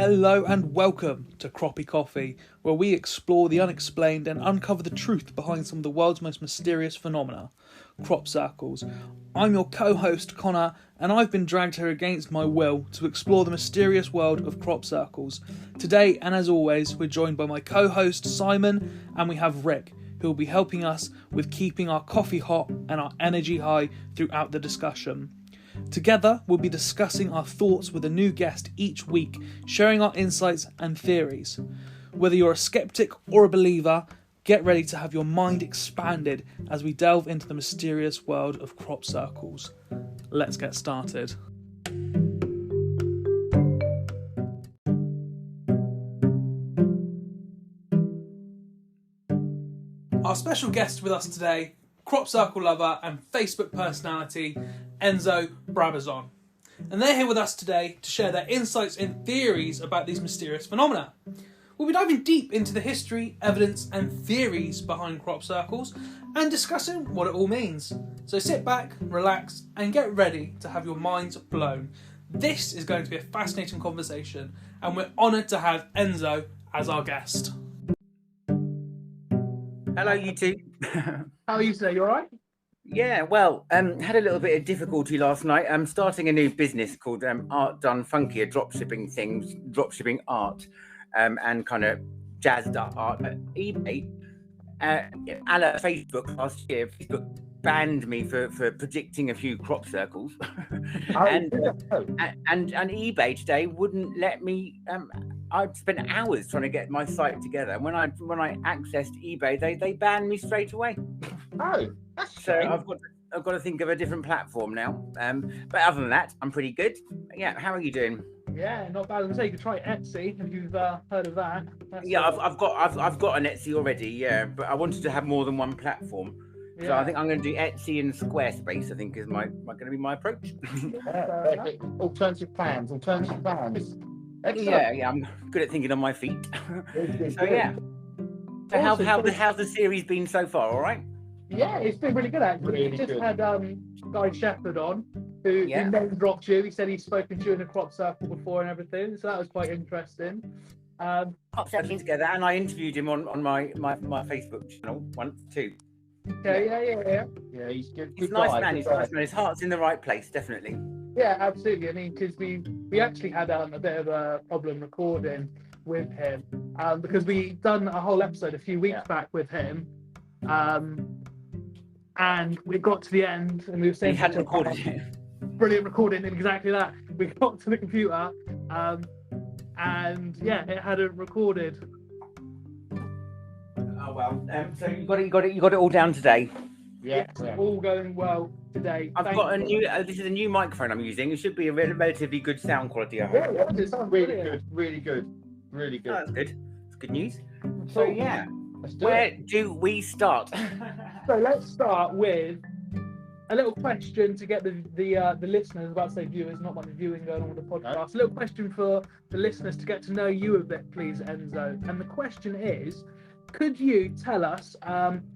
Hello and welcome to Croppie Coffee, where we explore the unexplained and uncover the truth behind some of the world's most mysterious phenomena, crop circles. I'm your co-host Connor, and I've been dragged here against my will to explore the mysterious world of crop circles. Today, and as always, we're joined by my co-host Simon, and we have Rick, who will be helping us with keeping our coffee hot and our energy high throughout the discussion. Together, we'll be discussing our thoughts with a new guest each week, sharing our insights and theories. Whether you're a skeptic or a believer, get ready to have your mind expanded as we delve into the mysterious world of crop circles. Let's get started. Our special guest with us today, crop circle lover and Facebook personality, Enzo Brabazon. And they're here with us today to share their insights and theories about these mysterious phenomena. We'll be diving deep into the history, evidence and theories behind crop circles and discussing what it all means. So sit back, relax and get ready to have your minds blown. This is going to be a fascinating conversation and we're honoured to have Enzo as our guest. Hello, you two. How are you today? You alright? Yeah, well, had a little bit of difficulty last night. I'm starting a new business called Art Done Funky, a dropshipping art, and kind of jazzed up art at eBay. A la Facebook last year, Facebook banned me for predicting a few crop circles, and eBay today wouldn't let me. I'd spent hours trying to get my site together, and when I accessed eBay, they banned me straight away. Oh, that's So strange. I've got to think of a different platform now. But other than that, I'm pretty good. Yeah, how are you doing? Yeah, not bad. I was going to say, you could try Etsy if you've heard of that. Yeah, I've got an Etsy already. Yeah, but I wanted to have more than one platform. So I think I'm going to do Etsy and Squarespace. I think is going to be my approach. Alternative plans. Excellent. yeah, I'm good at thinking on my feet. Good. So yeah. So Awesome. how's the series been so far? All right. Yeah, it's been really good actually. Really We just good. had Guy Shepherd on, who name dropped you. He said he's spoken to you in a crop circle before and everything, so that was quite interesting. Crop circling together, and I interviewed him on my Facebook channel once too. Yeah. Yeah, he's good. He's Good a nice guy, man. good He's guy. nice man. His heart's in the right place, definitely. Yeah, absolutely. I mean, because we actually had a bit of a problem recording with him because we done a whole episode a few weeks back with him, and we got to the end and we were saying He hadn't recorded it. Brilliant recording, exactly that. We got to the computer, and yeah, it hadn't recorded. Oh well. So you got it all down today. Yeah. All going well today. I've got a new. This is a new microphone I'm using. It should be a relatively good sound quality. I hope. Yeah, it sounds Really brilliant. good. Really good. Really Oh, good. that's good. It's good news. So Cool. yeah, Let's do where it. do we start? So let's start with a little question to get the listeners, about to say viewers, not much viewing going on with the podcast. A little question for the listeners to get to know you a bit, please, Enzo. And the question is, could you tell us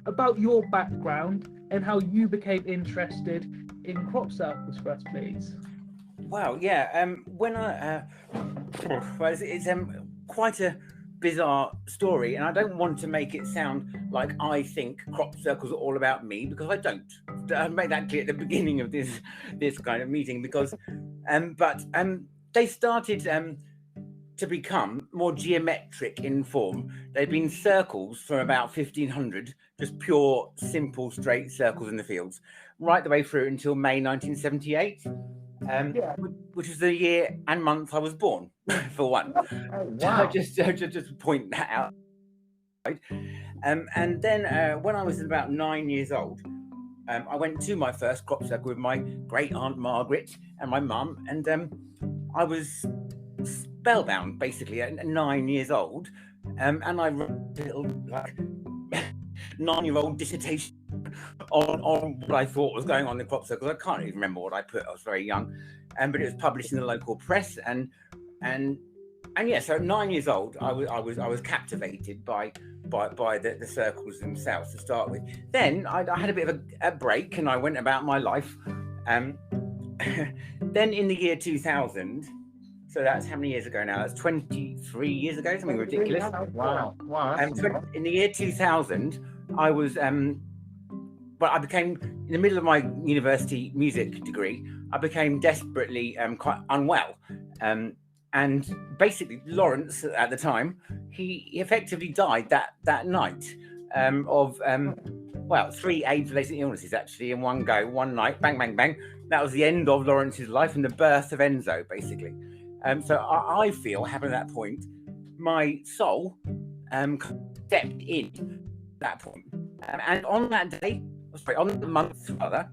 about your background and how you became interested in crop circles for us, please? Wow. Yeah. When I well, it's quite a bizarre story, and I don't want to make it sound like I think crop circles are all about me, because I don't. I made that clear at the beginning of this kind of meeting, because they started to become more geometric in form. They've been circles from about 1500, just pure, simple, straight circles in the fields, right the way through until May 1978. Which is the year and month I was born, for one. Oh, wow. just point that out. Right? And then when I was about 9 years old, I went to my first crop circle with my great aunt Margaret and my mum, and I was spellbound basically at 9 years old, and I wrote a little 9-year-old dissertation on what I thought was going on in the crop circles. I can't even remember what I put. I was very young, but it was published in the local press, and yeah. So at 9 years old, I was captivated by the circles themselves to start with. Then I had a bit of a break, and I went about my life. Then in the year 2000, So that's how many years ago now? That's 23 years ago, something ridiculous. Wow. Wow. That's In the year 2000, I was but I became, in the middle of my university music degree, I became desperately quite unwell. And basically, Lawrence at the time, he effectively died that night of well, 3 AIDS-related illnesses actually in one go, one night, bang, bang, bang. That was the end of Lawrence's life and the birth of Enzo, basically. So I feel, having at that point, my soul stepped in at that point. And on that day, sorry, on the month rather,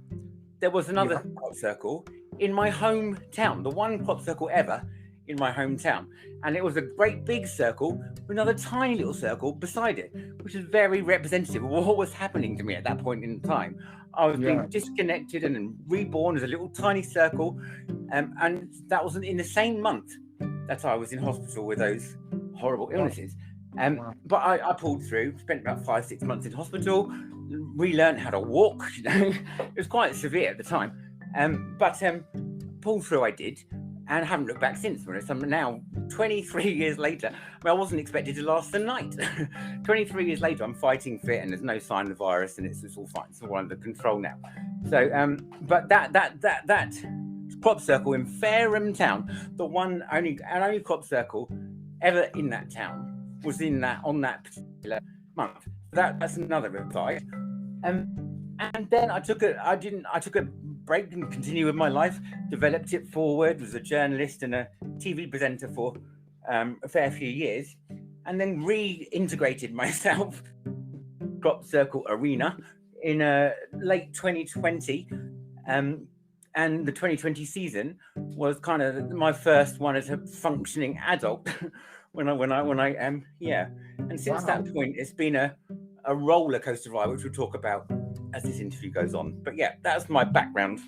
there was another crop circle in my hometown, the one crop circle ever in my hometown. And it was a great big circle with another tiny little circle beside it, which is very representative of what was happening to me at that point in time. I was being disconnected and then reborn as a little tiny circle. And that was in the same month that I was in hospital with those horrible illnesses. But I pulled through, spent about 5-6 months in hospital, relearned how to walk. It was quite severe at the time. But pulled through I did, and haven't looked back since. I'm now 23 years later. I mean, I wasn't expected to last the night. 23 years later, I'm fighting fit, and there's no sign of the virus, and it's all fine. It's all under control now. So, but that crop circle in Fareham Town, the only crop circle ever in that town, was on that particular month. That's another aside. And then I took a break and continued with my life, developed it forward, was a journalist and a TV presenter for a fair few years, and then reintegrated myself crop circle arena in late 2020. And the 2020 season was kind of my first one as a functioning adult when I am. And since that point, it's been a roller coaster ride, which we'll talk about as this interview goes on. But yeah, that's my background.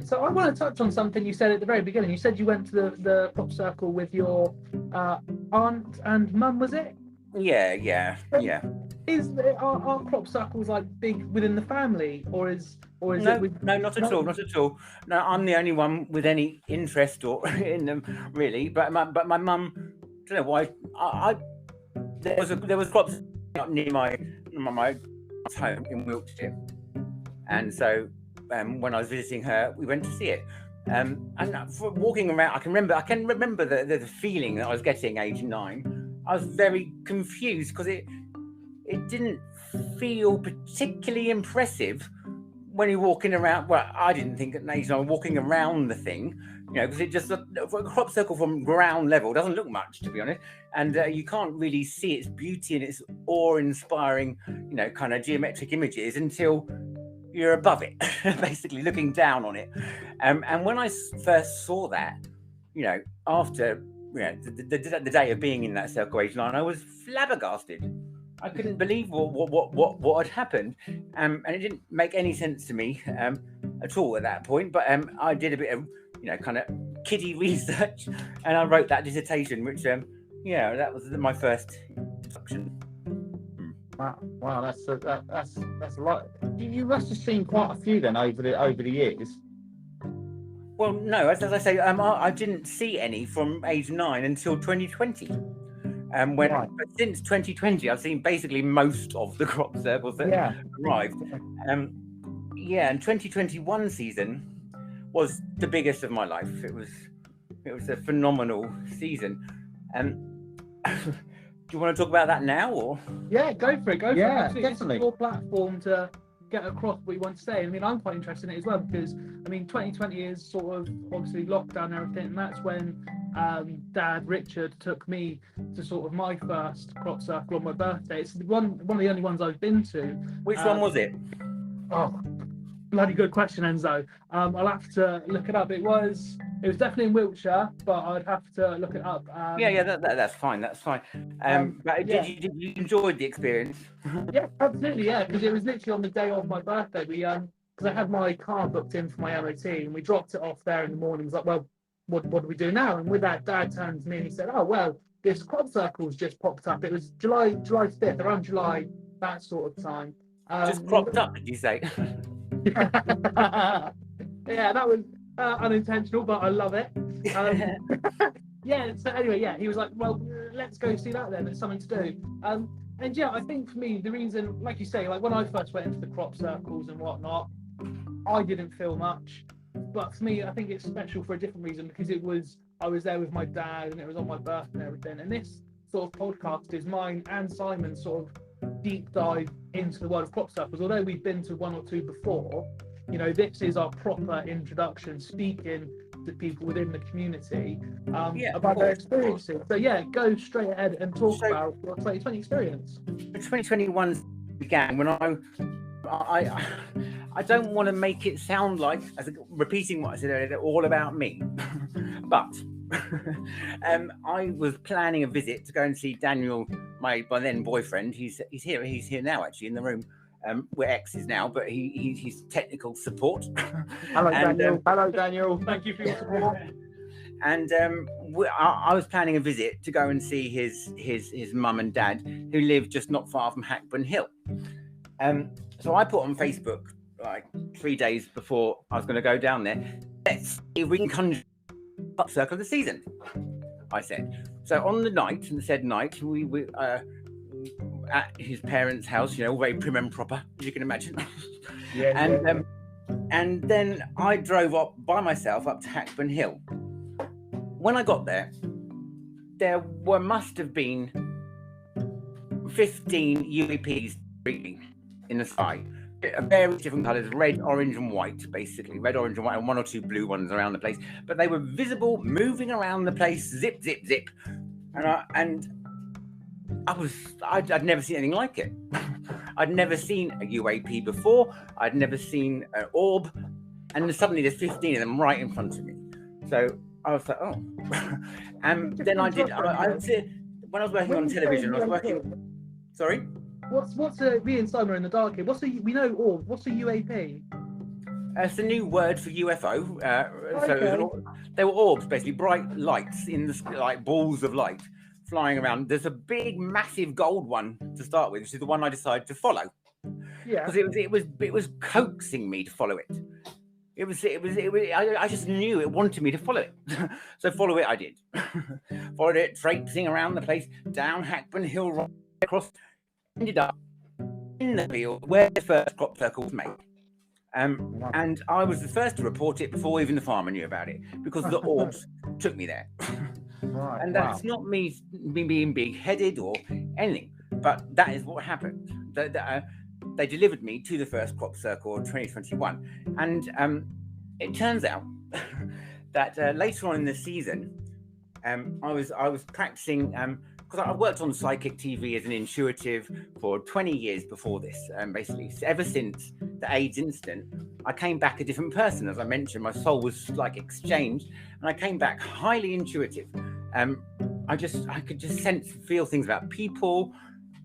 So I want to touch on something you said at the very beginning. You said you went to the crop circle with your aunt and mum, was it? Yeah. Are crop circles like big within the family, or is no, not at all. No, I'm the only one with any interest or in them really. But my mum, I don't know why. There was crops out near my home in Wiltshire, and so when I was visiting her, we went to see it. And for walking around, I can remember the feeling that I was getting age 9. I was very confused because it didn't feel particularly impressive when you're walking around. Well, I didn't think at age 9 walking around the thing, because it just, for a crop circle from ground level doesn't look much, to be honest, and you can't really see its beauty and its awe-inspiring, kind of geometric images until you're above it, basically looking down on it. And when I first saw that, after the day of being in that circle age 9, I was flabbergasted. I couldn't believe what had happened, and it didn't make any sense to me at all at that point. But I did a bit of kind of kiddie research, and I wrote that dissertation, which that was my first introduction. Wow, that's a lot. You must have seen quite a few then over the years. Well, no, as I say, I didn't see any from age 9 until 2020. But since 2020, I've seen basically most of the crop circles that arrived. And 2021 season was the biggest of my life. It was a phenomenal season. Do you want to talk about that now, or? Yeah, go for it. Definitely. It's your platform to get across what you want to say. I mean, I'm quite interested in it as well, because 2020 is sort of obviously lockdown and everything, and that's when Dad Richard took me to sort of my first crop circle on my birthday. It's one of the only ones I've been to. Which one was it? Oh, bloody good question, Enzo. I'll have to look it up. It was definitely in Wiltshire, but I'd have to look it up. That's fine. But did you enjoy the experience? Yeah, absolutely. Yeah, because it was literally on the day of my birthday. We because I had my car booked in for my MOT, and we dropped it off there in the morning. It was like, well, what do we do now? And with that, Dad turned to me and he said, oh, well, this crop circle's just popped up. It was July 5th, around July, that sort of time. Just cropped up, did you say? Yeah, that was unintentional, but I love it. Yeah, so anyway, yeah, he was like, well, let's go see that then, it's something to do. And yeah, I think for me, the reason, like you say, like when I first went into the crop circles and whatnot, I didn't feel much. But for me, I think it's special for a different reason, because I was there with my dad and it was on my birthday and everything. And this sort of podcast is mine and Simon's sort of deep dive into the world of crop circles. Although we've been to one or two before, you know, this is our proper introduction, speaking to people within the community about their experiences. So yeah, go straight ahead and talk about your 2020 experience. 2021 began when I don't want to make it sound like, as repeating what I said earlier, all about me, but I was planning a visit to go and see Daniel, my then boyfriend. He's here now, actually, in the room. We're exes now, but he's technical support. Hello, Daniel. Hello, Daniel. Thank you for your support. And I was planning a visit to go and see his mum and dad, who live just not far from Hackburn Hill. So I put on Facebook, like 3 days before I was going to go down there, let's see if we can conjure up circle of the season, I said. So on the said night, we at his parents' house, you know, very prim and proper, as you can imagine. And then I drove up by myself up to Hackburn Hill. When I got there, must have been 15 UAPs in the sky, various different colours, red, orange and white, basically. Red, orange and white, and one or two blue ones around the place. But they were visible, moving around the place, zip, zip, zip. And I'd never seen anything like it. I'd never seen a UAP before. I'd never seen an orb. And then suddenly there's 15 of them right in front of me. So I was like, oh. And then when I was working on television, I was working... Sorry? What's me and Simon are in the dark here. We know orb. What's a UAP? It's a new word for UFO. Okay. So they were orbs, basically bright lights in the sky, like balls of light flying around. There's a big, massive gold one to start with, which is the one I decided to follow. Yeah. Because it was coaxing me to follow it. I just knew it wanted me to follow it. So follow it I did. Followed it, traipsing around the place, down Hackburn Hill, right across, ended up in the field where the first crop circle was made. And I was the first to report it before even the farmer knew about it, because the orbs took me there. Right, and that's not me being big-headed or anything, but that is what happened. They delivered me to the first crop circle of 2021, and it turns out that later on in the season, I was practicing, because I worked on psychic TV as an intuitive for 20 years before this. Basically, ever since the AIDS incident, I came back a different person. As I mentioned, my soul was like exchanged, and I came back highly intuitive. I could just sense, feel things about people.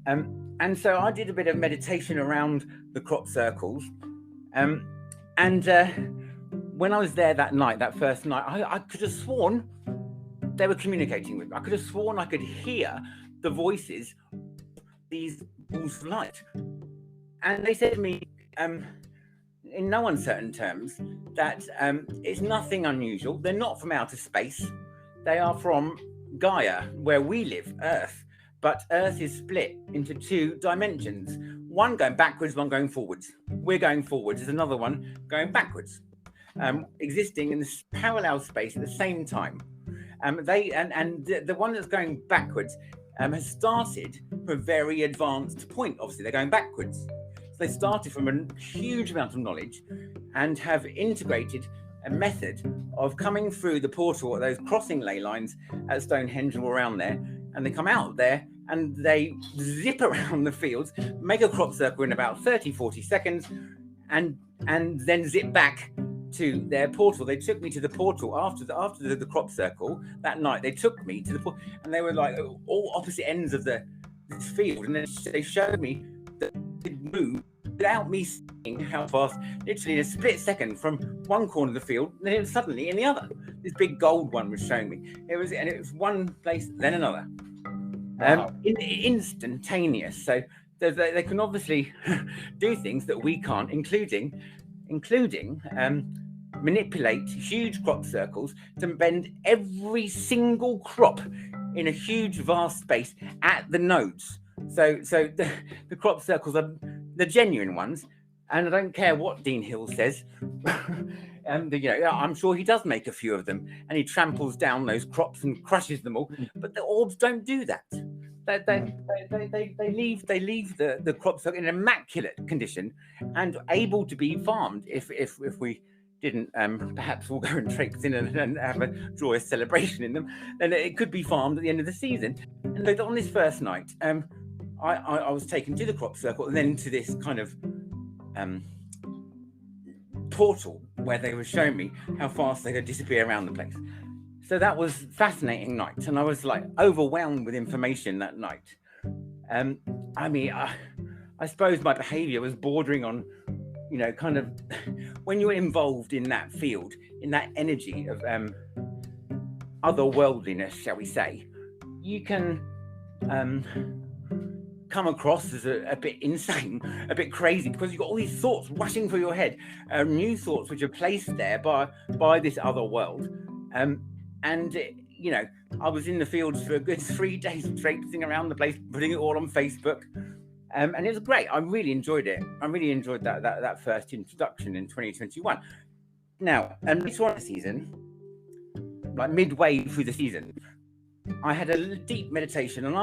And so I did a bit of meditation around the crop circles. And when I was there that night, that first night, I could have sworn they were communicating with me. I could have sworn I could hear the voices of these balls of light. And they said to me, in no uncertain terms, that it's nothing unusual. They're not from outer space. They are from Gaia, where we live, Earth. But Earth is split into two dimensions. One going backwards, one going forwards. We're going forwards. There's another one going backwards, existing in this parallel space at the same time. The one that's going backwards has started from a very advanced point. Obviously, they're going backwards. So they started from a huge amount of knowledge and have integrated a method of coming through the portal at those crossing ley lines at Stonehenge and all around there. And they come out there and they zip around the fields, make a crop circle in about 30, 40 seconds, and then zip back to their portal. They took me to the portal after the crop circle that night. They took me to the portal, and they were like all opposite ends of this field. And then they showed me that it moved without me seeing how fast, literally in a split second from one corner of the field, then it was suddenly in the other. This big gold one was showing me. It was one place, then another. Wow. Instantaneous. So they can obviously do things that we can't, including manipulate huge crop circles to bend every single crop in a huge, vast space at the nodes. So the crop circles are the genuine ones, and I don't care what Dean Hill says. And I'm sure he does make a few of them, and he tramples down those crops and crushes them all. But the orbs don't do that. They leave the crop circle in immaculate condition and able to be farmed if we didn't perhaps all go and traipse in and have a joyous celebration in them, then it could be farmed at the end of the season. And so on this first night, I was taken to the crop circle and then to this kind of portal where they were showing me how fast they could disappear around the place. So that was fascinating night, and I was like overwhelmed with information that night. I suppose my behaviour was bordering on, kind of when you're involved in that field, in that energy of otherworldliness, shall we say, you can come across as a bit insane, a bit crazy, because you've got all these thoughts rushing through your head, new thoughts which are placed there by this other world. I was in the fields for a good 3 days, traipsing around the place, putting it all on Facebook. And it was great. I really enjoyed it. I really enjoyed that first introduction in 2021. Now, later on in the season, like midway through the season, I had a deep meditation, and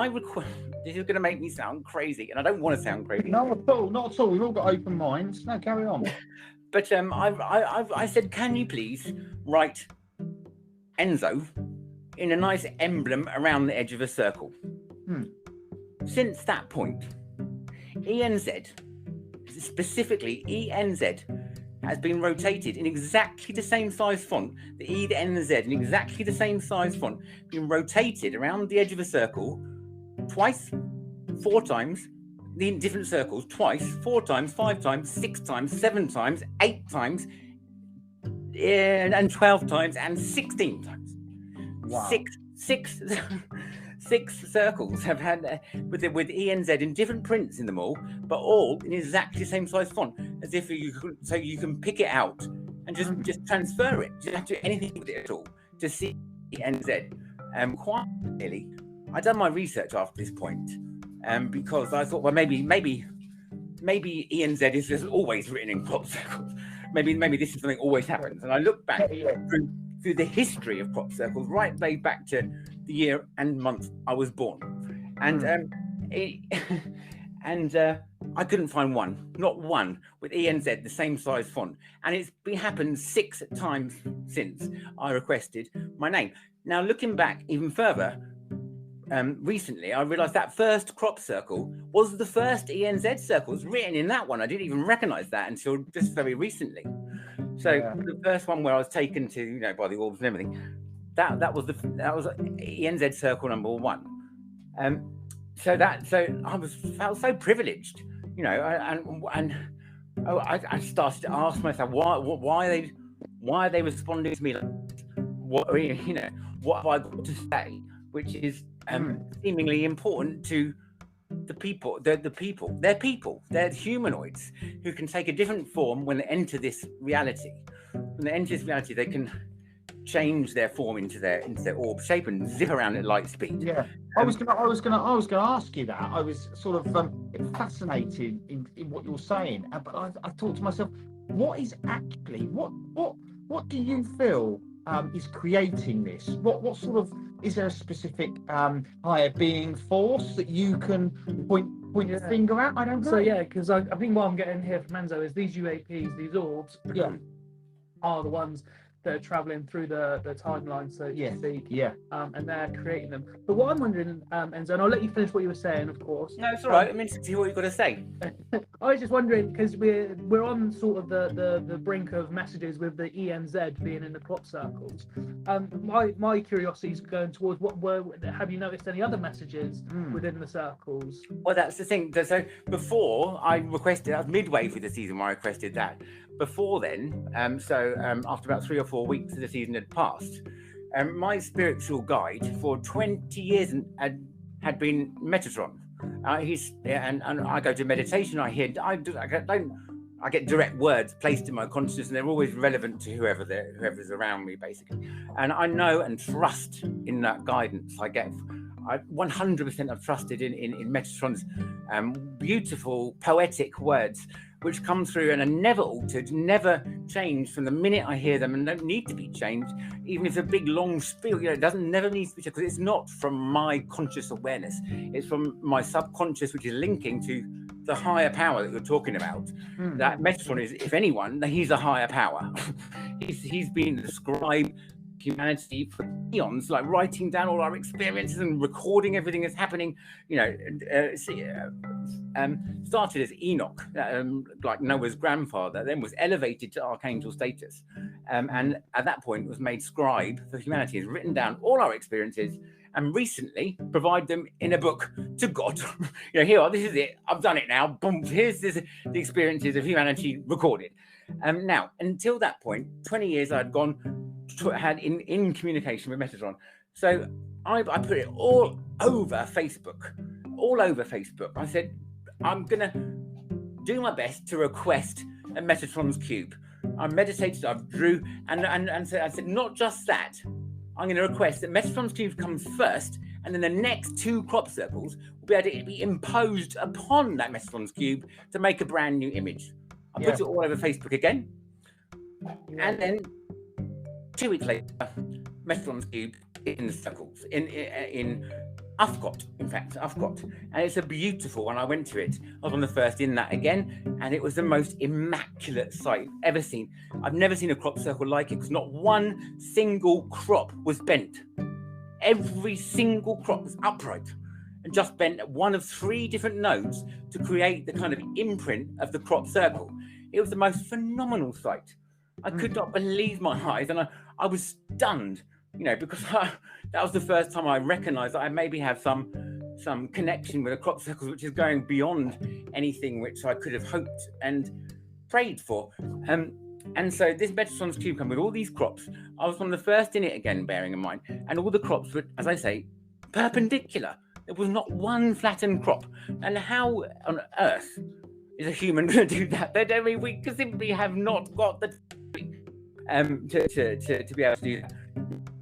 this is going to make me sound crazy, and I don't want to sound crazy. No, not at all. We've all got open minds. No, carry on. But I said, can you please write Enzo in a nice emblem around the edge of a circle? Since that point, ENZ, specifically ENZ, has been rotated in exactly the same size font, the E, the N, and the Z, in exactly the same size font, being rotated around the edge of a circle twice, 4 times, in different circles, twice, 4 times, 5 times, 6 times, 7 times, 8 times, and 12 times, and 16 times. Wow. Six circles have had with ENZ in different prints in them all, but all in exactly the same size font, as if you can pick it out and just transfer it. You don't have to do anything with it at all to see ENZ. Quite clearly, I done my research after this point, because I thought, well, maybe ENZ is just always written in crop circles. Maybe this is something that always happens. And I looked back through the history of crop circles, right way back to the year and month I was born, and I couldn't find not one with ENZ the same size font, and it's happened 6 times since I requested my name. Now, looking back even further, recently I realised that first crop circle was the first ENZ circle. It was written in that one. I didn't even recognise that until just very recently. So the first one where I was taken to, by the orbs and everything, that was ENZ circle number 1. So I felt so privileged, and I started to ask myself, why are they responding to me? What have I got to say, which is seemingly important to the people. They're humanoids who can take a different form when they enter this reality. When they enter this reality, they can change their form into their orb shape and zip around at light speed. Yeah, I was gonna ask you that. I was sort of fascinated in what you're saying, but I thought to myself, what do you feel is creating this? What sort of, is there a specific higher being force that you can point your finger at? I don't know. So because I think what I'm getting here from Enzo is these UAPs, these orbs, are the ones that are traveling through the timeline, so to speak. Yeah. And they're creating them. But what I'm wondering, Enzo, and I'll let you finish what you were saying, of course. No, it's all right. I mean, to see what you've got to say. I was just wondering, because we're on sort of the brink of messages with the ENZ being in the crop circles. My curiosity is going towards have you noticed any other messages within the circles? Well, that's the thing. So before I requested, that was midway through the season where I requested that. Before then, after about 3 or 4 weeks of the season had passed, my spiritual guide for 20 years had been Metatron. And I go to meditation. I I get direct words placed in my consciousness, and they're always relevant to whoever's around me, basically. And I know and trust in that guidance I get. I 100% have trusted in Metatron's beautiful, poetic words, which come through and are never altered, never changed from the minute I hear them, and don't need to be changed. Even if it's a big long spiel, it never needs to be changed, because it's not from my conscious awareness. It's from my subconscious, which is linking to the higher power that you're talking about. That Metatron is, if anyone, he's a higher power. he's been described humanity for eons, like writing down all our experiences and recording everything that's happening. Started as Enoch, like Noah's grandfather, then was elevated to archangel status, and at that point was made scribe for humanity. Has written down all our experiences and recently provide them in a book to God. Here, this is it. I've done it now. Boom. Here's the experiences of humanity recorded. Now, until that point, 20 years I'd had in communication with Metatron. So I put it all over Facebook. I said, I'm going to do my best to request a Metatron's cube. I meditated, I drew, and so I said, not just that, I'm going to request that Metatron's cube comes first, and then the next 2 crop circles will be able to be imposed upon that Metatron's cube to make a brand new image. I put it all over Facebook again, and then 2 weeks later, Metatron's cube in the circles, in Ufcot, and it's a beautiful one. I went to it. I was on the first in that again, and it was the most immaculate sight I've ever seen. I've never seen a crop circle like it, because not one single crop was bent. Every single crop was upright and just bent at one of 3 different nodes to create the kind of imprint of the crop circle. It was the most phenomenal sight. I could not believe my eyes, and I was stunned, because that was the first time I recognised that I maybe have some connection with the crop circles, which is going beyond anything which I could have hoped and prayed for. And so this Metatron's cube came with all these crops. I was one of the first in it again, bearing in mind, and all the crops were, as I say, perpendicular. There was not one flattened crop. And how on earth is a human going to do that? We simply have not got the to be able to do that.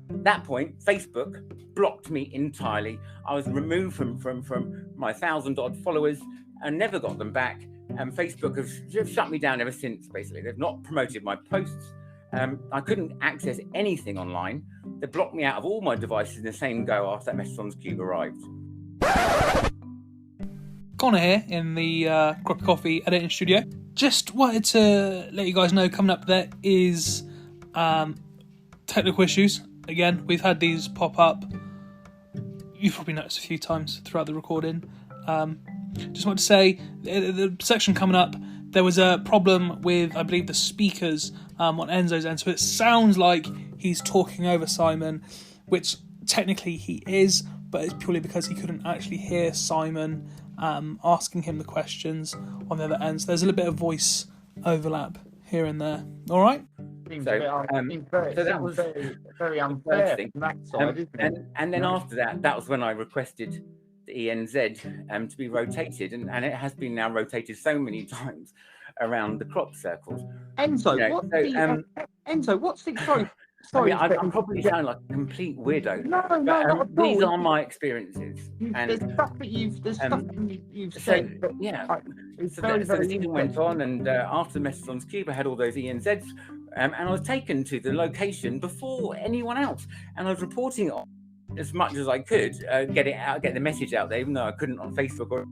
At that point, Facebook blocked me entirely. I was removed from my 1,000-odd followers and never got them back. And Facebook have shut me down ever since, basically. They've not promoted my posts. I couldn't access anything online. They blocked me out of all my devices in the same go after that Metatron's cube arrived. Connor here in the Croppie Coffee editing studio. Just wanted to let you guys know, coming up there is technical issues. Again, we've had these pop up. You've probably noticed a few times throughout the recording. Just want to say, the section coming up, there was a problem with, I believe, the speakers on Enzo's end. So it sounds like he's talking over Simon, which technically he is, but it's purely because he couldn't actually hear Simon asking him the questions on the other end. So there's a little bit of voice overlap here and there. All right? So that was very unfair from that side, isn't it? And then after that was when I requested the ENZ to be rotated, and it has been now rotated so many times around the crop circles. Enzo, what's the sorry? I'm probably sounding like a complete weathead. No, not at all. These are my experiences. There's stuff that you've said. So, yeah. The season went on, and after the Metatron's cube, I had all those ENZs, and I was taken to the location before anyone else, and I was reporting on as much as I could, get the message out there, even though I couldn't on Facebook or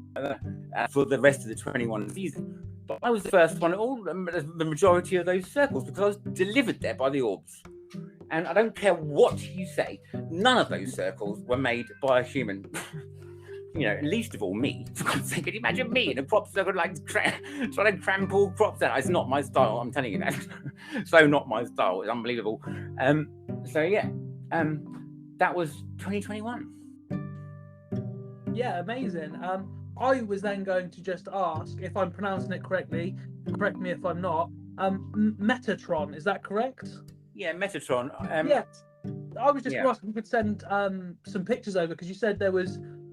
for the rest of the 21 season. But I was the first one at all, the majority of those circles, because I was delivered there by the orbs. And I don't care what you say, none of those circles were made by a human. Least of all me. For God's sake, can you imagine me in a crop circle trying to cramp all crops out? It's not my style, I'm telling you that. So not my style. It's unbelievable. That was 2021. Yeah, amazing. I was then going to just ask, if I'm pronouncing it correctly, correct me if I'm not, Metatron, is that correct? Yeah, Metatron. Yes. I was just asking if you could send some pictures over, because you said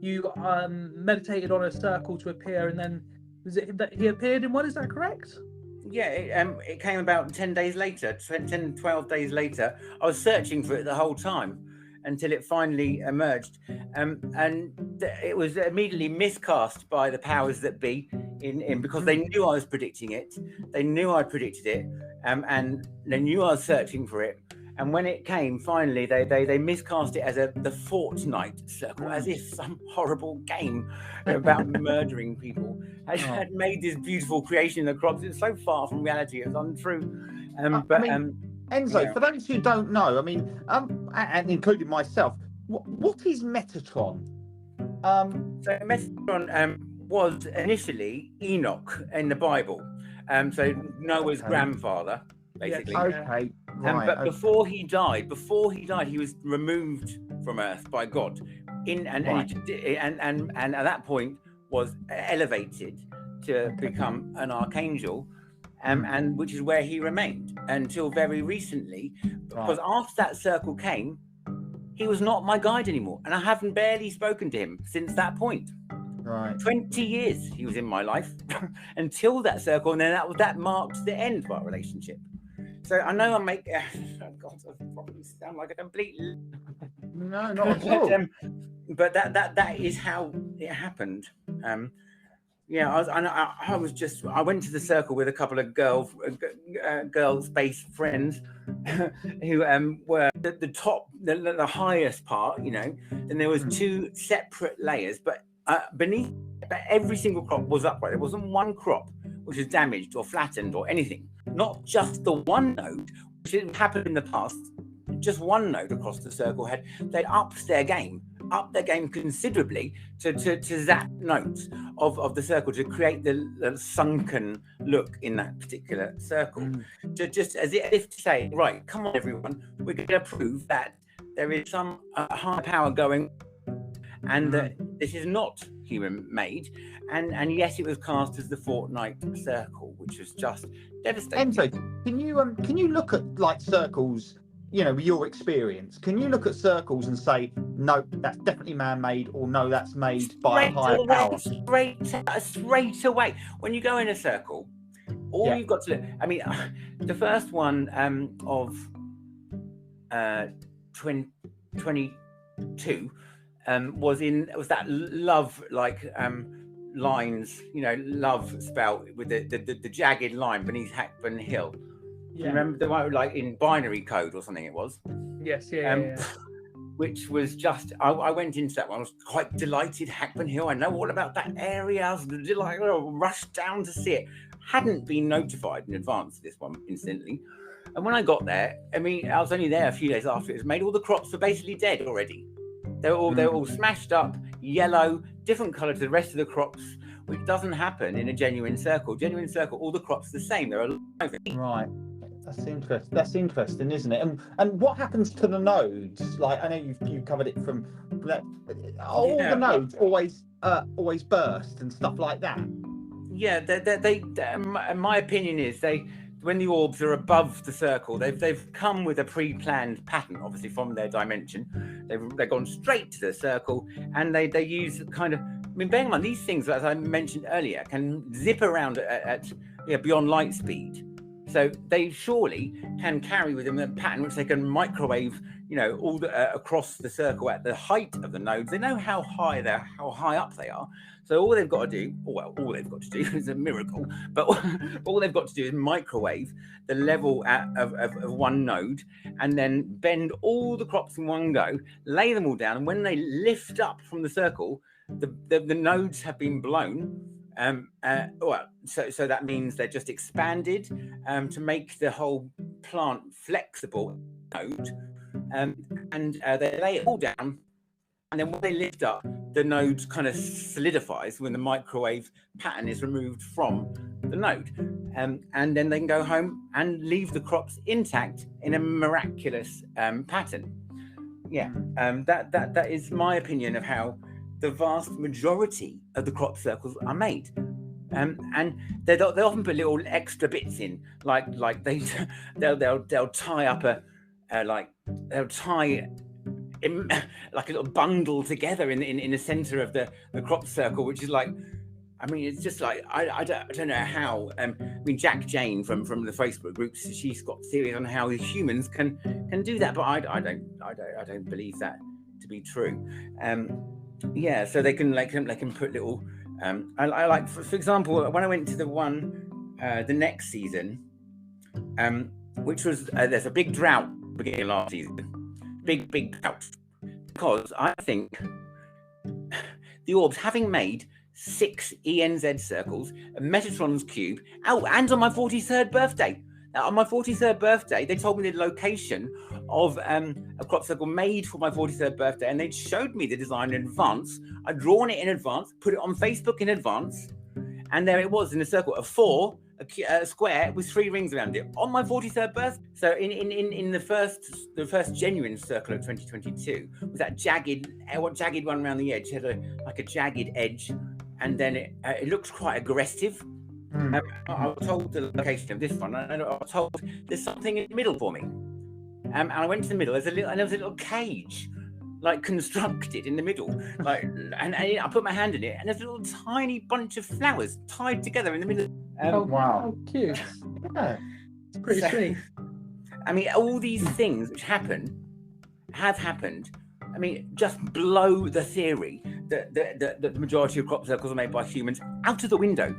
you meditated on a circle to appear, and then was it that he appeared in one? Is that correct? Yeah, it came about 10 days later, 10, 12 days later. I was searching for it the whole time until it finally emerged. It was immediately miscast by the powers that be because they knew I was predicting it. They knew I predicted it, and they knew I was searching for it. And when it came, finally, they miscast it as the fortnight circle, as if some horrible game about murdering people had made this beautiful creation in the crops. It's so far from reality; it's untrue. Enzo, for those who don't know, I mean, and including myself, what is Metatron? So Metatron was initially Enoch in the Bible, so Noah's grandfather, basically. Yes, okay. Right, but before he died, he was removed from Earth by God, and at that point was elevated to become an archangel, and which is where he remained until very recently. Because after that circle came, he was not my guide anymore, and I haven't barely spoken to him since that point. Right. 20 years he was in my life until that circle, and then that marked the end of our relationship. So I know I make God, I probably sound like a complete no, not at all. But that is how it happened. I went to the circle with a couple of girl space friends who were the top, the highest part, and there was two separate layers, but beneath every single crop was upright. There wasn't one crop which was damaged or flattened or anything. Not just the one node, which didn't happen in the past. Just one node across the circle they'd upped their game considerably to that note of the circle to create the sunken look in that particular circle. Just as if to say, right, come on everyone, we're going to prove that there is some high power going, and that this is not human made. And yes, it was cast as the fortnight circle, which was just devastating. Enzo, can you look at like circles, with your experience? Can you look at circles and say, no, that's definitely man-made, or no, that's made by a higher power? Straight away. When you go in a circle, all you've got to look. I mean, the first one of 22 was that love lines, love spell with the jagged line beneath Hackburn Hill. Yeah. Remember the one in binary code or something it was? Yes, Which was just, I went into that one. I was quite delighted. Hackburn Hill, I know all about that area. I was rushed down to see it. Hadn't been notified in advance of this one, incidentally. And when I got there, I mean, I was only there a few days after it was made. All the crops were basically dead already. They were all smashed up, yellow, different colour to the rest of the crops, which doesn't happen in a genuine circle. Genuine circle, all the crops are the same. They're alive. Right. That's interesting, isn't it? And what happens to the nodes? Like, I know you covered it from that. The nodes always burst and stuff like that. Yeah, they my opinion is when the orbs are above the circle, they've come with a pre-planned pattern, obviously from their dimension. They've gone straight to the circle, and they use kind of. I mean, bearing in mind these things, as I mentioned earlier, can zip around at beyond light speed. So they surely can carry with them a pattern which they can microwave, all across the circle at the height of the nodes. They know how high up they are. So all they've got to do, is a miracle, but all they've got to do is microwave the level of one node, and then bend all the crops in one go, lay them all down, and when they lift up from the circle, the nodes have been blown. So that means they're just expanded to make the whole plant flexible node, and they lay it all down, and then when they lift up, the node kind of solidifies when the microwave pattern is removed from the node, and then they can go home and leave the crops intact in a miraculous pattern. That is my opinion of how the vast majority of the crop circles are made, and they often put little extra bits in, like they'll tie up like a little bundle together in the center of the crop circle, which is like I mean, it's just like I don't know how. I mean, Jack Jane from the Facebook groups, she's got theories on how humans can do that, but I don't believe that to be true. Yeah, so they can put little. I like for example, when I went to the next season, which was there's a big drought beginning of last season, big drought, because I think the orbs, having made 6 ENZ circles, a Metatron's cube, and on my 43rd birthday. Now, on my 43rd birthday, they told me the location of a crop circle made for my 43rd birthday, and they showed me the design in advance. I'd drawn it in advance, put it on Facebook in advance, and there it was in a circle of 4, a square with 3 rings around it on my 43rd birthday. So in the first genuine circle of 2022 was that jagged one around the edge. It had a jagged edge, and then it looked quite aggressive. I was told the location of this one, and I was told there's something in the middle for me. And I went to the middle. There was a little cage, like constructed in the middle, like, and I put my hand in it, and there's a little tiny bunch of flowers tied together in the middle. Oh wow, how cute! yeah, It's pretty sweet. I mean, all these things which have happened. I mean, just blow the theory that the majority of crop circles are made by humans out of the window.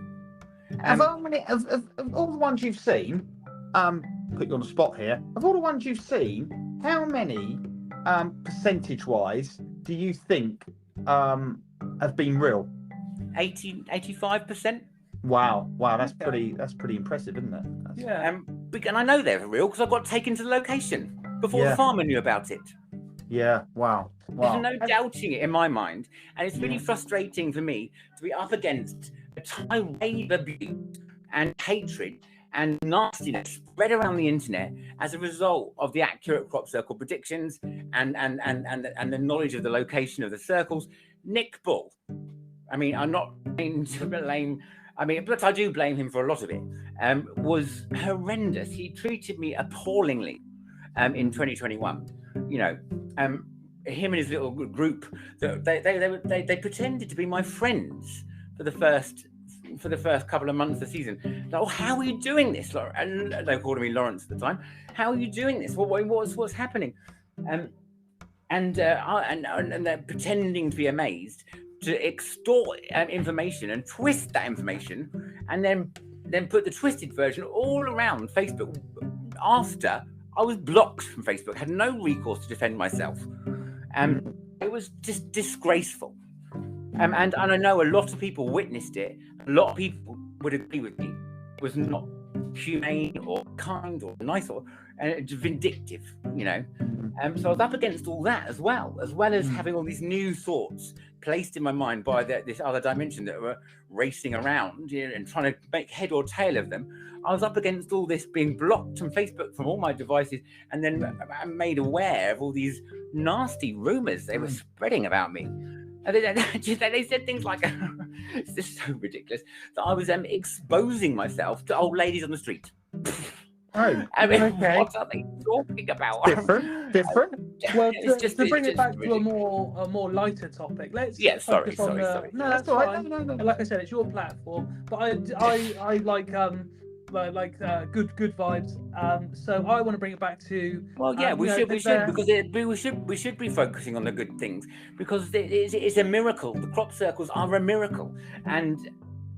Of all the ones you've seen, put you on the spot here. Of all the ones you've seen, how many, percentage-wise, do you think have been real? 85%. Wow, that's pretty impressive, isn't it? Yeah. And I know they're real because I got taken to the location before the farmer knew about it. Yeah, wow. There's no doubting it in my mind, and it's really frustrating for me to be up against a tirade of abuse and hatred and nastiness spread around the internet as a result of the accurate crop circle predictions and the knowledge of the location of the circles. Nick Bull, I mean, I'm not going to blame. I mean, but I do blame him for a lot of it. Was horrendous. He treated me appallingly in 2021. You know, him and his little group. They pretended to be my friends for the first couple of months of the season. Like, oh, how are you doing this? And they called me Lawrence at the time. How are you doing this? What's happening? And they're pretending to be amazed, to extort information and twist that information, and then put the twisted version all around Facebook after I was blocked from Facebook, had no recourse to defend myself. It was just disgraceful. And I know a lot of people witnessed it. A lot of people would agree with me. It was not humane or kind or nice or vindictive, you know. So I was up against all that as well as having all these new thoughts placed in my mind by this other dimension that were racing around, you know, and trying to make head or tail of them. I was up against all this being blocked from Facebook, from all my devices, and then I'm made aware of all these nasty rumors they were spreading about me. And they said things like, it's just so ridiculous, that I was exposing myself to old ladies on the street. Oh, I mean, okay. what are they talking about? Different. Well, to bring it back to a more lighter topic, let's sorry. No, that's all right. No. Like I said, it's your platform, but I like good vibes. So I want to bring it back to. Well, yeah, we should be focusing on the good things, because it's a miracle. The crop circles are a miracle, and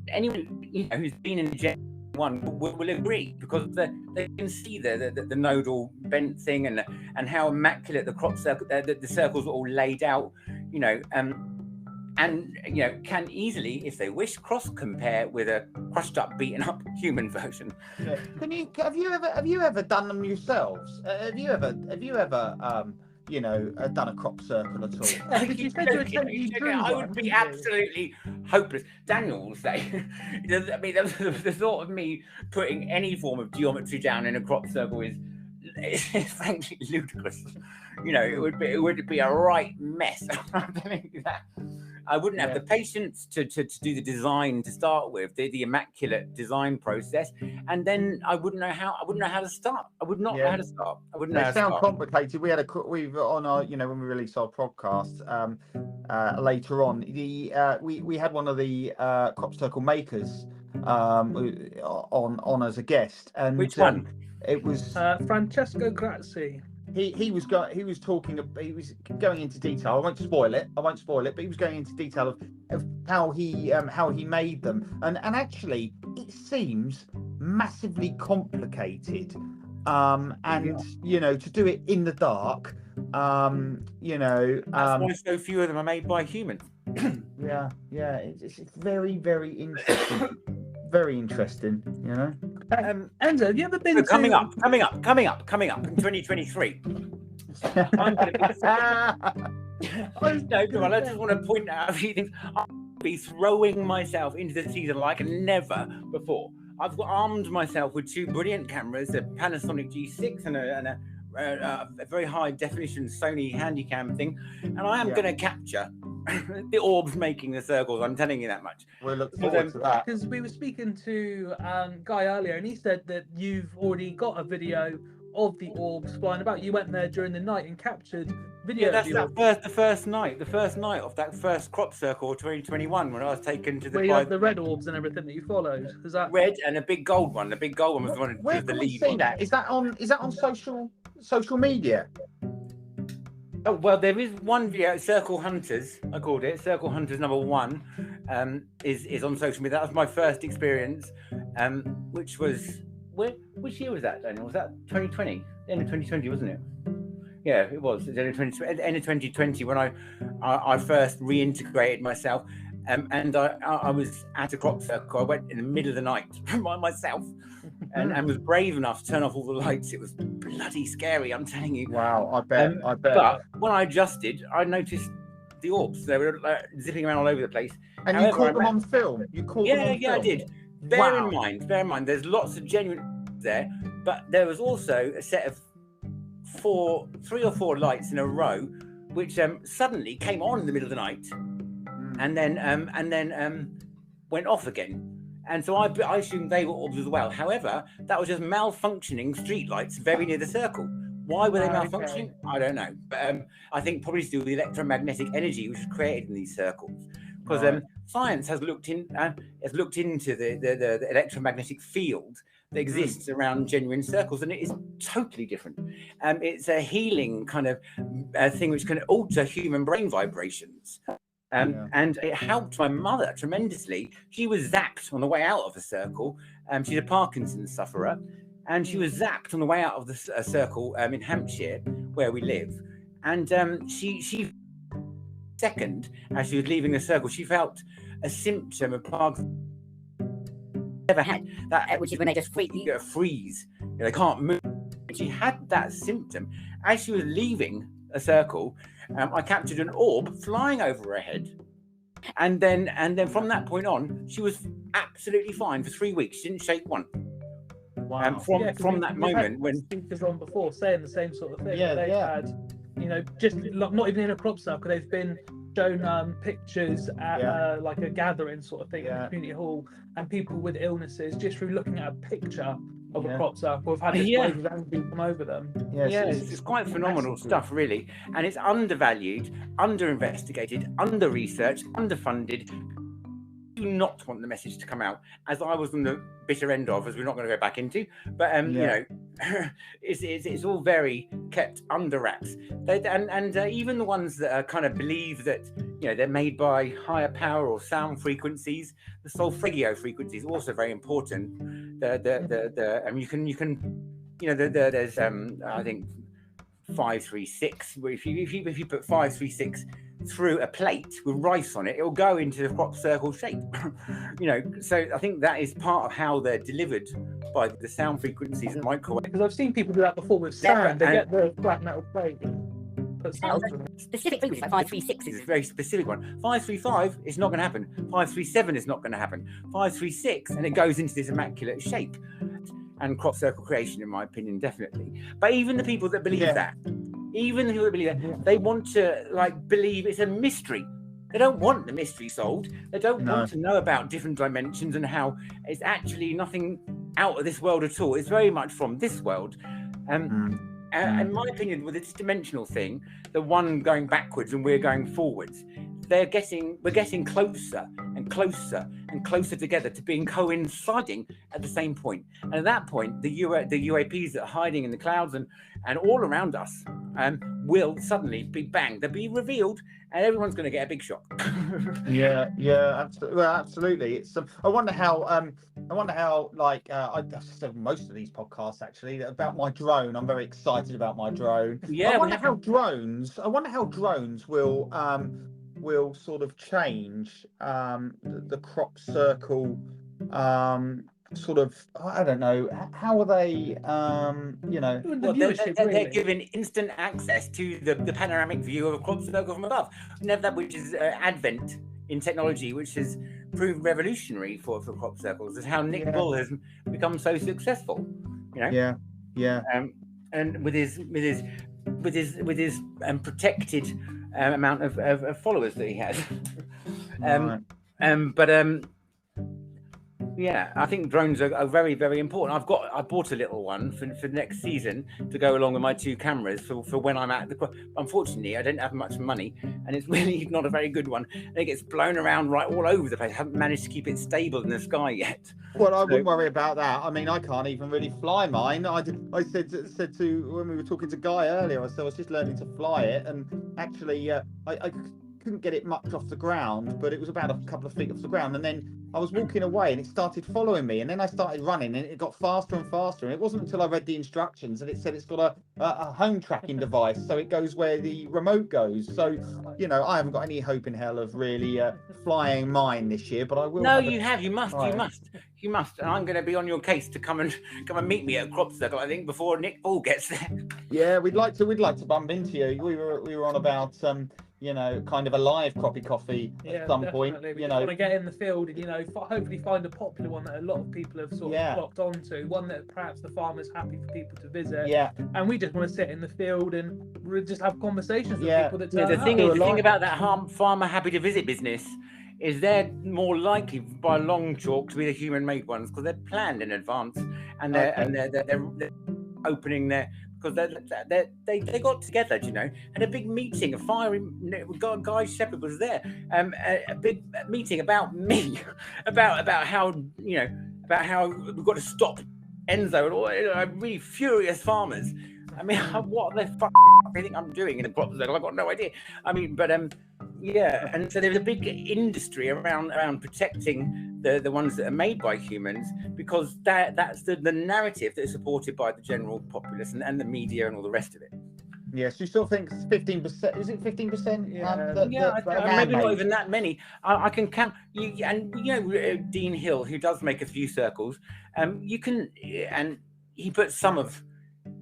anyone who's been in the one will agree, because they can see the nodal bent thing and how immaculate the crop circle, the circles are all laid out, and can easily, if they wish, cross compare with a crushed up, beaten up human version. Yeah. Have you ever done them yourselves? Have you ever done a crop circle at all? I would be absolutely hopeless. Daniel will say, I mean, the thought of me putting any form of geometry down in a crop circle is frankly ludicrous. It would be a right mess. I'm telling you that. I wouldn't have the patience to do the design to start with, the immaculate design process, and then I wouldn't know how to start. I would not know how to start. I wouldn't know how to start. It sounds complicated. We've on our, when we release our podcast later on, we had one of the crop circle makers on as a guest. And which one? It was Francesco Grazzi. He was going into detail. I won't spoil it, but he was going into detail of how he made them, and actually it seems massively complicated. To do it in the dark, that's why so few of them are made by humans. It's very, very interesting. Very interesting, Enzo, have you ever been coming up in 2023? I'm going to I just want to point out a few things. I'll be throwing myself into the season like never before. I've armed myself with 2 brilliant cameras, a Panasonic G6 and a very high definition Sony Handycam thing, and I am going to capture the orbs making the circles. I'm telling you that much. We'll look forward to that. Because we were speaking to Guy earlier, and he said that you've already got a video of the orbs flying about. You went there during the night and captured video. Yeah, that's the first night of that first crop circle 2021 when I was taken to the. Where you had the red orbs and everything that you followed. Is that red and a big gold one? The big gold one was the one. Where can we see that? Is that on social media? Oh, well, there is one video, Circle Hunters, I called it. Circle Hunters number 1 is on social media. That was my first experience, which was, which year was that, Daniel? Was that 2020? The end of 2020, wasn't it? Yeah, it was. At the end of 2020 when I first reintegrated myself, and I was at a crop circle. I went in the middle of the night by myself and was brave enough to turn off all the lights. It was bloody scary, I'm telling you. Wow, I bet. But when I adjusted, I noticed the orbs. They were zipping around all over the place. And you caught them on film? You caught them on film? Yeah, I did. Bear in mind, there's lots of genuine there, but there was also a set of 3 or 4 lights in a row, which suddenly came on in the middle of the night, and then went off again. And so I assumed they were orbs as well. However, that was just malfunctioning street lights very near the circle. Why were they malfunctioning? Okay. I don't know. But I think probably to do with the electromagnetic energy which is created in these circles. Because science has looked into the electromagnetic field that exists around genuine circles, and it is totally different. It's a healing kind of thing which can alter human brain vibrations. And it helped my mother tremendously. She was zapped on the way out of the circle. She's a Parkinson's sufferer, and she was zapped on the way out of the circle in Hampshire, where we live. And she second, as she was leaving the circle, she felt a symptom of Parkinson's. Never had that, which is when they just freeze. They can't move. She had that symptom as she was leaving a circle. I captured an orb flying over her head, and then from that point on, she was absolutely fine for 3 weeks. She didn't shake one. Wow. From that moment when speakers on before saying the same sort of thing. They've had, just not even in a crop circle. They've been shown pictures at like a gathering sort of thing in the community hall, and people with illnesses just through looking at a picture of a crop circle have had this wave of energy come over them. It's quite phenomenal stuff, really, and it's undervalued, under-investigated, under-researched, underfunded. Do not want the message to come out, as I was on the bitter end of, as we're not going to go back into, but it's all very kept under wraps. And even the ones that kind of believe that they're made by higher power or sound frequencies, the solfeggio frequency is also very important. You can there's I think 536. If you put 536 through a plate with rice on it, it will go into the crop circle shape. So I think that is part of how they're delivered by the sound frequencies and microwave. Because I've seen people do that before with sand. They get the flat metal plate. Specific frequency, like 536 is a very specific one. 535 is not going to happen. 537 is not going to happen. 536, and it goes into this immaculate shape. And crop circle creation, in my opinion, definitely. But even the people that believe that, they want to believe it's a mystery. They don't want the mystery solved. They don't want to know about different dimensions and how it's actually nothing out of this world at all. It's very much from this world. In my opinion, with this dimensional thing, the one going backwards and we're going forwards, we're getting closer and closer and closer together to being coinciding at the same point. And at that point, the UAPs that are hiding in the clouds and all around us will suddenly be bang. They'll be revealed, and everyone's going to get a big shock. Yeah, absolutely. Well, absolutely. It's. I wonder how. Like I've said most of these podcasts actually about my drone. I'm very excited about my drone. Yeah. I wonder how drones will sort of change the crop circle. Sort of, I don't know, how are they, they're given instant access to the panoramic view of a crop circle from above. Never that, which is advent in technology, which has proved revolutionary for crop circles. Is how Nick Bull has become so successful. Yeah. And with his protected amount of followers that he has. Yeah, I think drones are very, very important. I bought a little one for next season to go along with my 2 cameras for when I'm at the. Unfortunately, I don't have much money, and it's really not a very good one. And it gets blown around right all over the place. I haven't managed to keep it stable in the sky yet. Well, I wouldn't worry about that. I mean, I can't even really fly mine. I said to when we were talking to Guy earlier, I said I was just learning to fly it, and actually, I couldn't get it much off the ground, but it was about a couple of feet off the ground, and then I was walking away and it started following me, and then I started running and it got faster and faster, and it wasn't until I read the instructions and it said it's got a home tracking device, so it goes where the remote goes. So I haven't got any hope in hell of really flying mine this year, but I will. No, you must, and I'm going to be on your case to come and meet me at Crop Circle, I think, before Nick Bull gets there. Yeah, we'd like to bump into you. We were on about kind of a live Croppie coffee at some point. We want to get in the field and hopefully find a popular one that a lot of people have sort of clocked onto, one that perhaps the farmer's happy for people to visit. Yeah, and we just want to sit in the field and just have conversations with people that turn the thing about that farmer happy to visit business is they're more likely by a long chalk to be the human-made ones because they're planned in advance and they're opening their. Because they got together, had a big meeting. Guy Shepherd was there. A big meeting about me, about how we've got to stop Enzo and all really furious farmers. I mean, what the fuck do you think I'm doing in the crop circle? I've got no idea. I mean, but and so there's a big industry around protecting the ones that are made by humans, because that's the narrative that is supported by the general populace and the media and all the rest of it. Yes, you still think 15%? Is it 15%? Maybe not even that many. I can count. Dean Hill, who does make a few circles, and he puts some of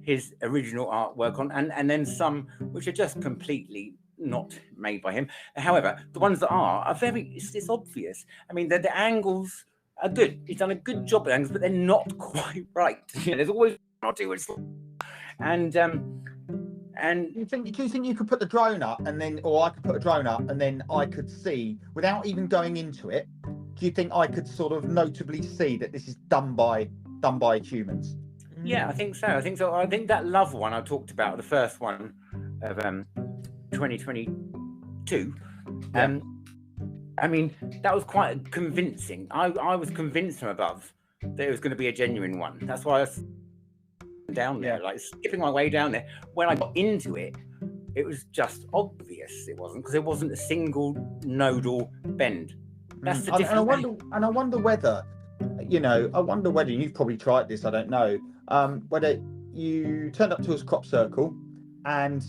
his original artwork on, and then some which are just completely not made by him. However, the ones that are very, it's obvious. I mean, the angles are good. He's done a good job at angles, but they're not quite right. There's always one or two which, and do you think you could put the drone up or I could put a drone up and then I could see without even going into it? Do you think I could sort of notably see that this is done by humans? Yeah, I think so. I think that love one I talked about, the first one of 2022. I mean, that was quite convincing. I was convinced from above that it was going to be a genuine one. That's why I was down there, like skipping my way down there. When I got into it, it was just obvious it wasn't, because it wasn't a single nodal bend. That's the difference. And I wonder whether, you've probably tried this, I don't know, whether you turned up to a crop circle and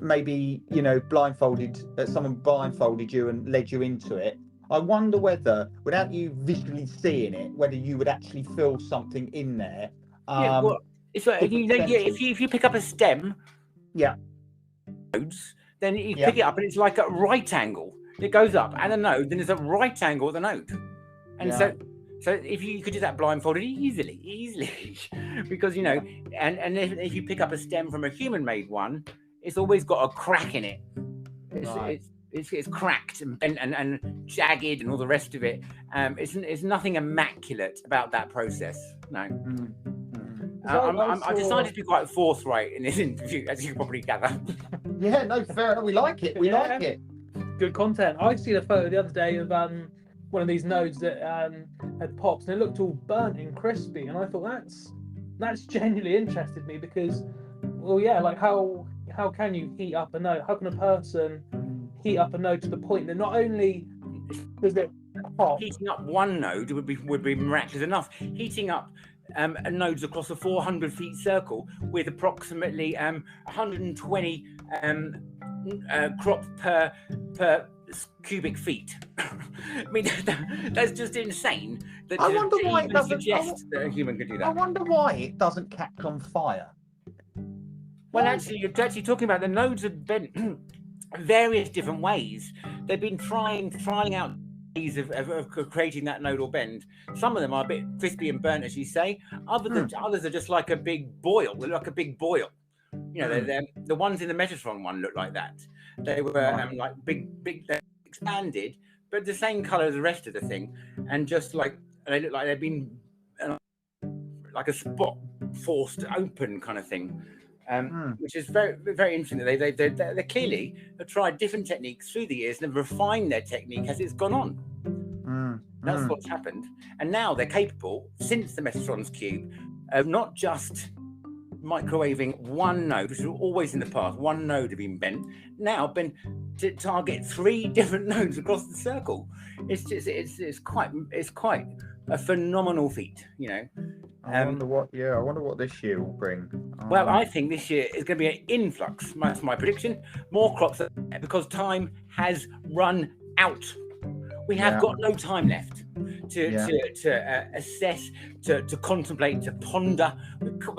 maybe someone blindfolded you and led you into it. I wonder whether, without you visually seeing it, whether you would actually feel something in there. It's like, if you pick up a stem, then you pick it up and it's like a right angle. It goes up and a node, then there's a right angle at the node, and so if you could do that blindfolded easily, because and if you pick up a stem from a human-made one, it's always got a crack in it. it's cracked and bent and jagged and all the rest of it. It's nothing immaculate about that process. No. I decided to be quite forthright in this interview, as you can probably gather. Yeah, no, fair enough. We like it. We like it. Good content. I seen a photo the other day of one of these nodes that had pops, and it looked all burnt and crispy. And I thought that's genuinely interested me because, well, yeah, like how can you heat up a node? How can a person heat up a node to the point that not only does it pop? Heating up one node would be miraculous enough. Heating up nodes across a 400 feet circle with approximately 120 crops per cubic feet. I mean, that's just insane. I wonder why it doesn't suggest that a human could do that. I wonder why it doesn't catch on fire. Well, actually, you're actually talking about the nodes have been various different ways. They've been trying out ways of creating that nodal bend. Some of them are a bit crispy and burnt, as you say. Others are just like a big boil. They're like a big boil. You know, the ones in the Metatron one look like that. They were like big, expanded, but the same color as the rest of the thing, and just like they look like they've been like a spot forced open kind of thing. Which is very, very interesting. They clearly have tried different techniques through the years and have refined their technique as it's gone on. That's what's happened. And now they're capable, since the Metatron's cube, of not just microwaving one node, which was always in the past, one node had been bent, now been to target 3 different nodes across the circle. It's quite a phenomenal feat, you know. I wonder what this year will bring. Well, I think this year is going to be an influx. That's my prediction. More crops, because time has run out. We have got no time left to assess, to contemplate, to ponder.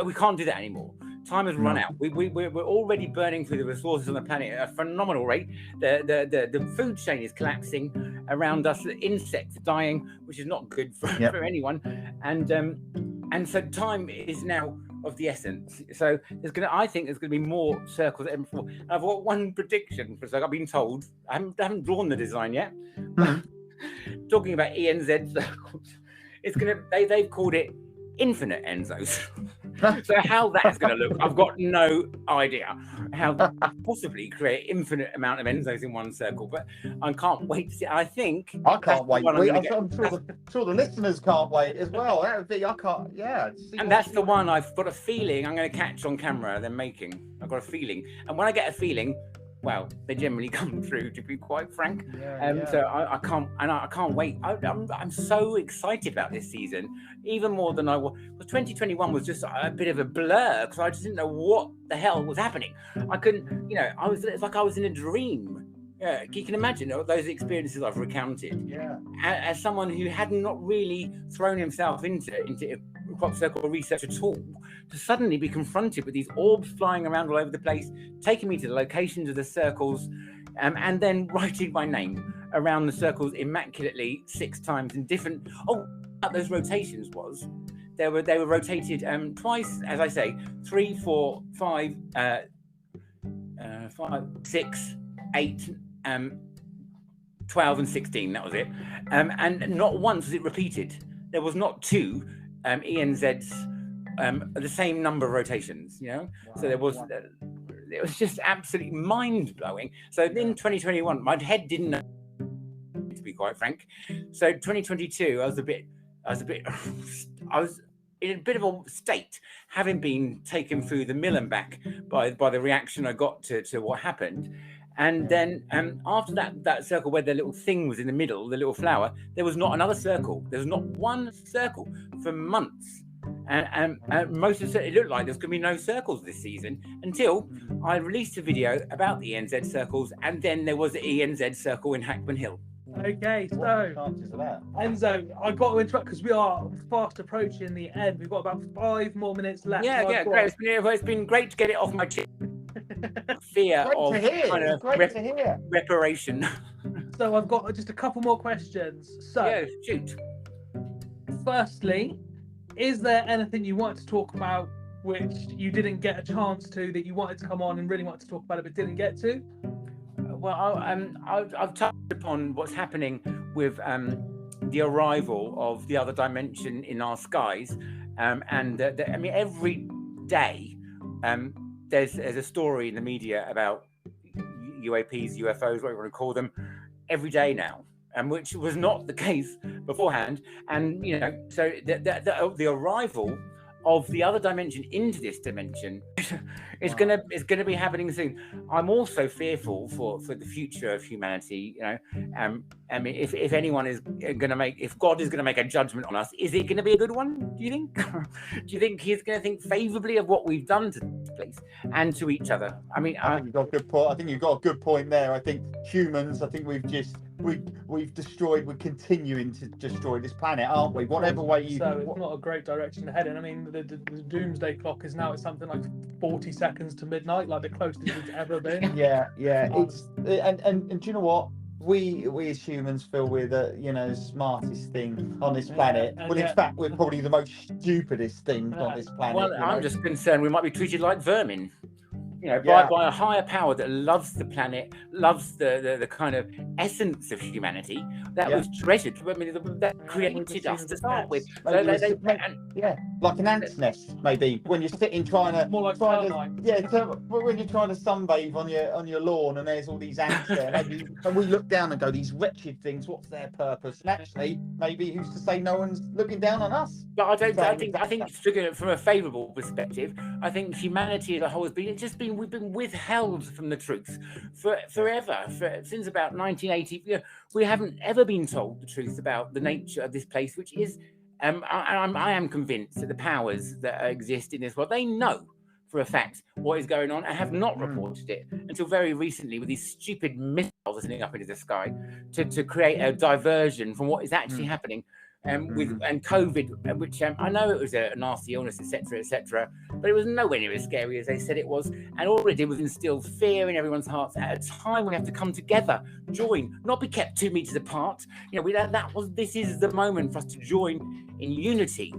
We can't do that anymore. Time has run out. We're already burning through the resources on the planet at a phenomenal rate. The food chain is collapsing around us. The insects are dying, which is not good for anyone. And so time is now of the essence. So I think there's going to be more circles than ever before. I've got one prediction for. So I've been told. I haven't drawn the design yet. Talking about ENZ circles, they've called it infinite Enzos. So how that's going to look, I've got no idea how to possibly create infinite amount of Enzos in one circle, but I can't wait to see. I think I can't wait. I'm sure the listeners can't wait as well. That would be, I can't, and that's the one I've got a feeling I'm going to catch on camera. They're making. I've got a feeling, and when I get a feeling, well, they generally come through, to be quite frank. So I can't wait. I'm so excited about this season, even more than I was. 2021 was just a bit of a blur because I just didn't know what the hell was happening. I couldn't, it's like I was in a dream. You can imagine those experiences I've recounted. As someone who had not really thrown himself into crop circle research at all, to suddenly be confronted with these orbs flying around all over the place, taking me to the locations of the circles, and then writing my name around the circles immaculately 6 times in different. What those rotations was, they were rotated twice, as I say, 3, 4, 5, 6, 8, 12, and 16. That was it, and not once was it repeated. There was not 2 ENZs. The same number of rotations, so there was it was just absolutely mind-blowing. So in 2021 my head didn't know, to be quite frank. So 2022 I was in a bit of a state, having been taken through the mill and back by the reaction I got to what happened. And then after that circle where the little thing was in the middle, the little flower, there was not another circle. There was not one circle for months. And most of it looked like there's going to be no circles this season until I released a video about the ENZ circles, and then there was the ENZ circle in Hackman Hill. Okay, so what are the chances of that? Enzo, I've got to interrupt because we are fast approaching the end. We've got about 5 more minutes left. Yeah, great. It's been great to get it off my chest. Fear of kind of reparation. So I've got just a couple more questions. So shoot. Firstly, is there anything you wanted to talk about which you didn't get a chance to, that you wanted to come on and really wanted to talk about it but didn't get to? Well, I've touched upon what's happening with the arrival of the other dimension in our skies, and I mean, every day there's a story in the media about UAPs, UFOs, whatever you want to call them, every day now, and which was not the case beforehand. And so the arrival of the other dimension into this dimension is going to be happening soon. I'm also fearful for the future of humanity. I mean, if anyone is going to if God is going to make a judgment on us, is it going to be a good one? Do you think? Do you think He's going to think favourably of what we've done to this place and to each other? I mean, I think you've got a good point. I think you've got a good point there. I think humans. I think we've destroyed. We're continuing to destroy this planet, aren't we? Whatever way you. So it's not a great direction to head in. I mean, the doomsday clock is now at something like 40 seconds to midnight, like the closest it's ever been. Yeah. It's and do you know what? We as humans feel we're the smartest thing on this planet. Well, in fact, we're probably the most stupidest thing on this planet. Well, I'm just concerned we might be treated like vermin. By a higher power that loves the planet, loves the kind of essence of humanity that was treasured. I mean, that created us to start with. Like an ant's nest, maybe when you're sitting trying to more like when you're trying to sunbathe on your lawn and there's all these ants there, and we look down and go, these wretched things. What's their purpose? And actually, maybe who's to say no one's looking down on us? But I think from a favourable perspective, I think humanity as a whole has been we've been withheld from the truth forever, since about 1980. We haven't ever been told the truth about the nature of this place, which is, I am convinced that the powers that exist in this world, they know for a fact what is going on and have not reported it until very recently with these stupid missiles sitting up into the sky to create a diversion from what is actually happening. With COVID, which I know it was a nasty illness, etc., but it was nowhere near as scary as they said it was. And all it did was instill fear in everyone's hearts at a time when we have to come together, join, not be kept 2 meters apart. This is the moment for us to join in unity.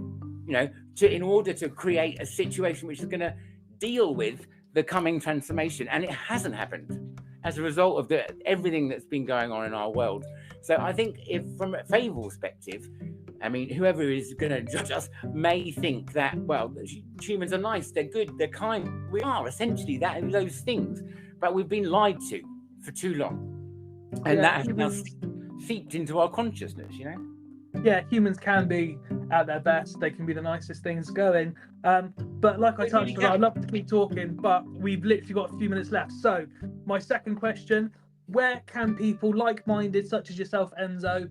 In order to create a situation which is going to deal with the coming transformation, and it hasn't happened as a result of everything that's been going on in our world. So I think, if from a favourable perspective, I mean, whoever is going to judge us may think that, well, humans are nice, they're good, they're kind. We are essentially those things, but we've been lied to for too long, and that has now seeped into our consciousness. Yeah, humans can be at their best. They can be the nicest things going. But like I touched on, I'd love to keep talking, but we've literally got a few minutes left. So my second question: where can people like-minded, such as yourself, Enzo,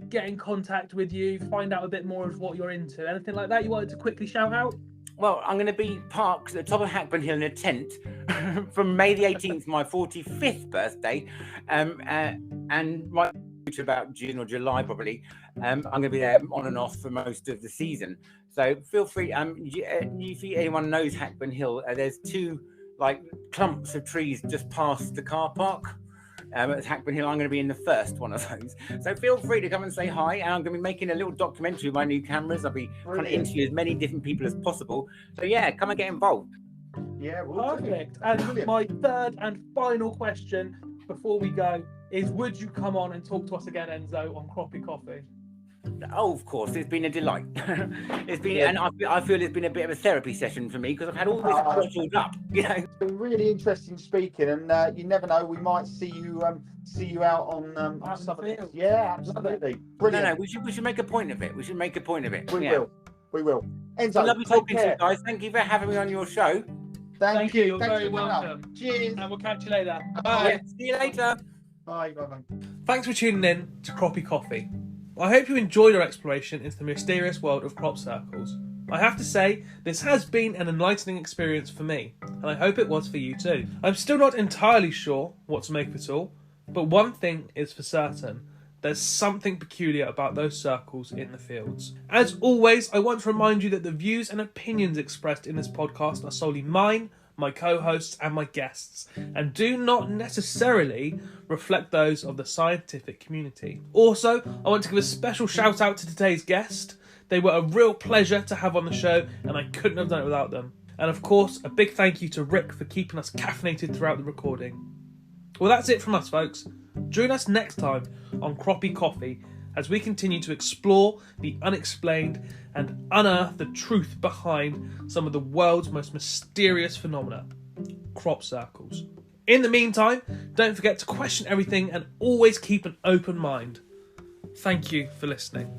get in contact with you, find out a bit more of what you're into? Anything like that you wanted to quickly shout out? Well, I'm going to be parked at the top of Hackburn Hill in a tent from May the 18th, my 45th birthday, and right to about June or July probably. I'm going to be there on and off for most of the season. So feel free. If anyone knows Hackburn Hill, there's two clumps of trees just past the car park. At Hackburn Hill, I'm going to be in the first one of those. So feel free to come and say hi. And I'm going to be making a little documentary with my new cameras. I'll be trying to interview as many different people as possible. So yeah, come and get involved. Yeah, perfect. And my third and final question before we go is: would you come on and talk to us again, Enzo, on Croppie Coffee? Oh, of course, it's been a delight. And I feel it's been a bit of a therapy session for me because I've had all this bottled up. It's been really interesting speaking, and you never know, we might see you out on some of it. Yeah, absolutely. Brilliant. No, we should make a point of it. We will. Enzo, lovely talking to you guys. Thank you for having me on your show. Thank you. You're very welcome. Cheers. And we'll catch you later. Bye. Yeah, see you later. Bye. Thanks for tuning in to Croppie Coffee. I hope you enjoyed our exploration into the mysterious world of crop circles. I have to say, this has been an enlightening experience for me, and I hope it was for you too. I'm still not entirely sure what to make of it all, but one thing is for certain: there's something peculiar about those circles in the fields. As always, I want to remind you that the views and opinions expressed in this podcast are solely mine, my co-hosts and my guests, and do not necessarily reflect those of the scientific community. Also, I want to give a special shout out to today's guest. They were a real pleasure to have on the show, and I couldn't have done it without them. And of course, a big thank you to Rick for keeping us caffeinated throughout the recording. Well, that's it from us, folks. Join us next time on Croppie Coffee as we continue to explore the unexplained and unearth the truth behind some of the world's most mysterious phenomena, crop circles. In the meantime, don't forget to question everything and always keep an open mind. Thank you for listening.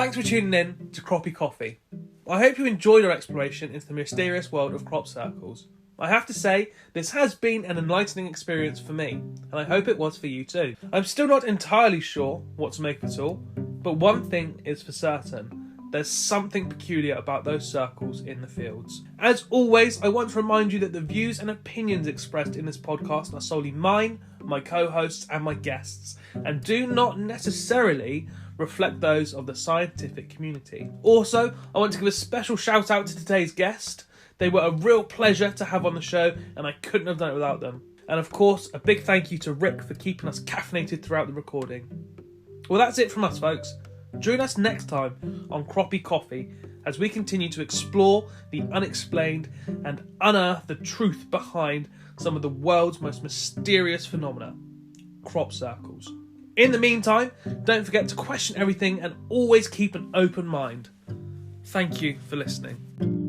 Thanks for tuning in to Croppie Coffee. I hope you enjoyed our exploration into the mysterious world of crop circles. I have to say, this has been an enlightening experience for me, and I hope it was for you too. I'm still not entirely sure what to make of it all, but one thing is for certain. There's something peculiar about those circles in the fields. As always, I want to remind you that the views and opinions expressed in this podcast are solely mine, my co-hosts and my guests, and do not necessarily reflect those of the scientific community. Also, I want to give a special shout out to today's guest. They were a real pleasure to have on the show, and I couldn't have done it without them. And of course, a big thank you to Rick for keeping us caffeinated throughout the recording. Well, that's it from us, folks. Join us next time on Croppie Coffee as we continue to explore the unexplained and unearth the truth behind some of the world's most mysterious phenomena, crop circles. In the meantime, don't forget to question everything and always keep an open mind. Thank you for listening.